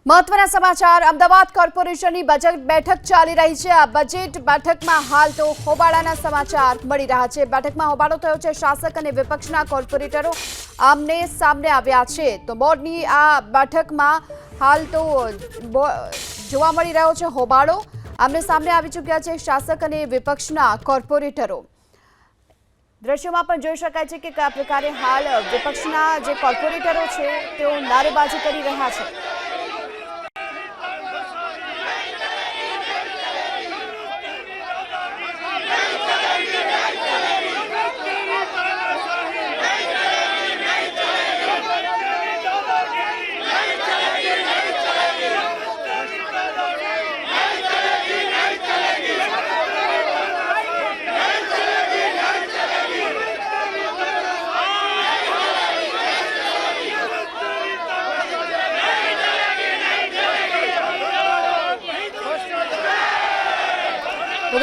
મહત્વના સમાચાર અમદાવાદ કોર્પોરેશનની બજેટ બેઠક ચાલી રહી છે। આ બજેટ બેઠકમાં હાલ તો હોબાળાના સમાચાર મળી રહ્યા છે। બેઠકમાં હોબાળો થયો છે। શાસક અને વિપક્ષના કોર્પોરેટરો આમને સામને આવ્યા છે। તો બોર્ડની આ બેઠકમાં હાલ તો જોવા મળી રહ્યો છે હોબાળો। આમને સામને આવી ચૂક્યા છે શાસક અને વિપક્ષના કોર્પોરેટરો। દ્રશ્યોમાં પણ જોઈ શકાય છે કે કયા પ્રકારે હાલ વિપક્ષના જે કોર્પોરેટરો છે તેઓ નારેબાજી કરી રહ્યા છે।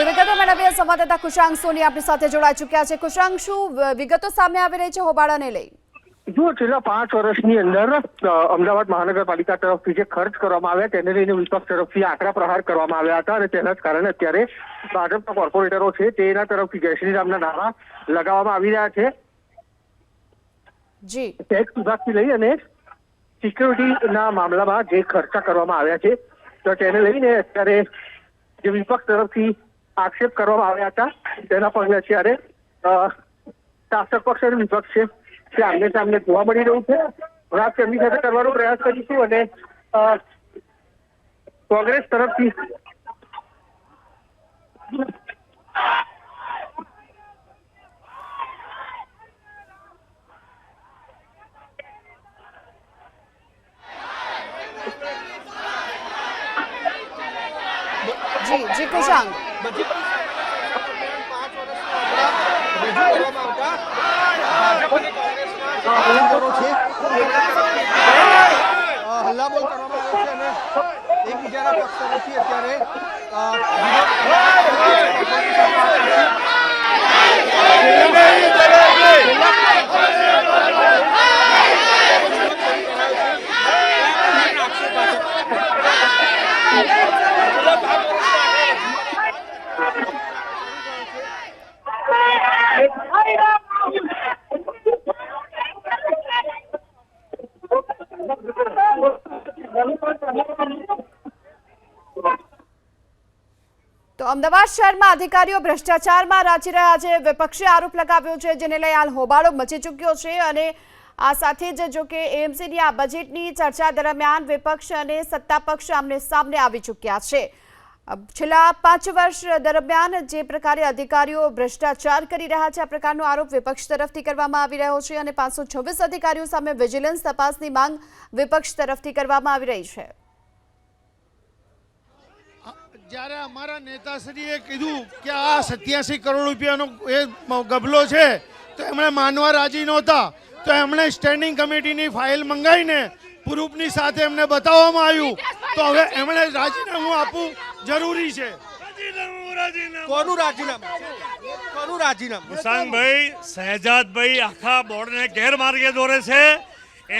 વિગતો મેળવીએ સંવાદદાતા કુશાંક સોની આપણી સાથે જોડાઈ ચૂક્યા છે। કુશાંક, શું વિગતો સામે આવી રહી છે હોબાળાને લઈ? જો છેલ્લા 5 વર્ષની અંદર અમદાવાદ મહાનગરપાલિકા તરફથી જે ખર્ચ કરવામાં આવ્યા તેને લઈને વિપક્ષ તરફથી આકરા પ્રહાર કરવામાં આવ્યા હતા અને તેના જ કારણે અત્યારે ભાજપના કોર્પોરેટરો છે તેના તરફથી જય શ્રી રામના નારા લગાવવામાં આવી રહ્યા છે। જી, ટેક્સ વિભાગથી લઈ અને સિક્યોરિટીના મામલામાં જે ખર્ચા કરવામાં આવ્યા છે તો તેને લઈને અત્યારે જે વિપક્ષ તરફથી આક્ષેપ કરવામાં આવ્યા હતા તેના પગલે અત્યારે શાસક પક્ષ અને વિપક્ષ છે તે આમને સામને જોવા મળી રહ્યું છે। વાત તેમની સાથે કરવાનો પ્રયાસ કરીશું અને કોંગ્રેસ તરફથી જી કુશાંક, હલ્લાબોલ કરવામાં આવ્યો છે અને એકબીજાના પક્ષ તરફથી અત્યારે તો અમદાવાદ શહેરમાં અધિકારીઓ ભ્રષ્ટાચારમાં રાચી રહ્યા છે। વિપક્ષે આરોપ લગાવ્યો છે જેને લઈ હાલ હોબાળો મચી ચૂક્યો છે અને આ સાથે જ જો કે એએમસીની આ બજેટની ચર્ચા દરમિયાન વિપક્ષ અને સત્તા પક્ષ આમને સામને આવી ચૂક્યા છે। છેલ્લા 5 વર્ષ દરમિયાન જે પ્રકારે અધિકારીઓ ભ્રષ્ટાચાર કરી રહ્યા છે આ પ્રકારનો આરોપ વિપક્ષ તરફથી કરવામાં આવી રહ્યો છે અને 526 અધિકારીઓ સામે વિજિલન્સ તપાસની માંગ વિપક્ષ તરફથી કરવામાં આવી રહી છે। જ્યારે અમારા નેતાશ્રીએ કીધું કે આ 87 કરોડ રૂપિયાનો એ ગબલો છે તો એમણે માનવા રાજી નહોતા, તો એમણે સ્ટેન્ડિંગ કમિટીની ફાઇલ મંગાવીને પ્રૂફની સાથે એમને બતાવવામાં આવ્યું તો હવે એમણે રાજીનામું આપવું જરૂરી છે। કોનું રાજીનામું? કુશાંકભાઈ, શહેજાદભાઈ આખા બોર્ડને ગેરમાર્ગે દોરે છે।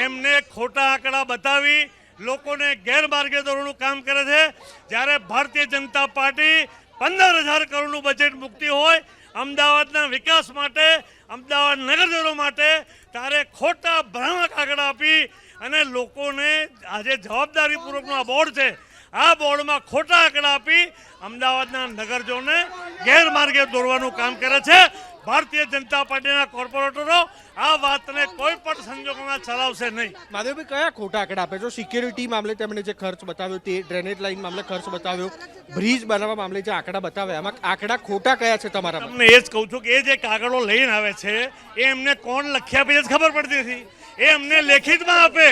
એમને ખોટા આંકડા બતાવી લોકોને ગેરમાર્ગે દોરવાનું કામ કરે છે। જ્યારે ભારતીય જનતા પાર્ટી 15,000 કરોડનું બજેટ મૂકતી હોય અમદાવાદના વિકાસ માટે, અમદાવાદ નગરજનો માટે, ત્યારે ખોટા ભ્રામક આંકડા આપી અને લોકોને આજે જવાબદારીપૂર્વકનું આ બોર્ડ છે આ બોર્ડમાં ખોટા આંકડા આપી અમદાવાદના નગરજનોને ગેરમાર્ગે દોરવાનું કામ કરે છે। ભારતીય જનતા પાર્ટીના કોર્પોરેટરો આ વાતને કોઈ પણ સંજોગોમાં ચલાવશે નહીં। માધવભાઈ, કયા ખોટા આંકડા આપે છો? સિક્યોરિટી મામલે તેમણે જે ખર્ચ બતાવ્યો, તે ડ્રેનેજ લાઇન મામલે ખર્ચ બતાવ્યો, બ્રિજ બનાવવા મામલે જે આંકડા બતાવ્યા, એમાં આંકડા ખોટા કયા છે તમારા? તમને એ જ કહું છું કે એ જે કાગળો લઈને આવે છે એ એમને કોણ લખી આપે છે ખબર પડતી નથી। એ અમને લેખિતમાં આપે